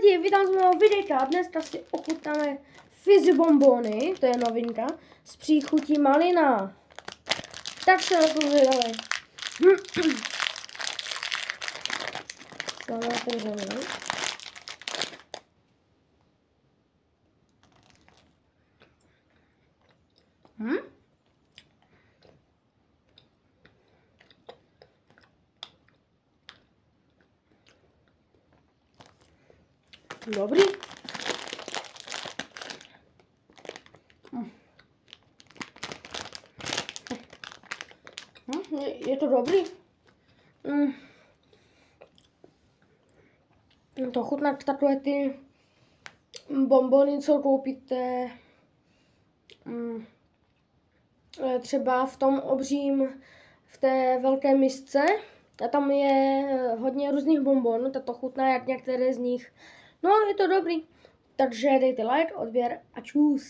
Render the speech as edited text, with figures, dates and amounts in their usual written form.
lidi, vítám z mého videa. Dneska si ochutnáme fizzy bonbony, to je novinka, s příchutí malina. Tak se na to vydali. Máme otevřený. Dobrý. Je to dobrý. To chutná takové ty bonbony, co koupíte třeba v tom obřím, v té velké misce. A tam je hodně různých bonbonů, to chutná jak některé z nich. No, je to dobrý. Takže dejte like, odběr a čus.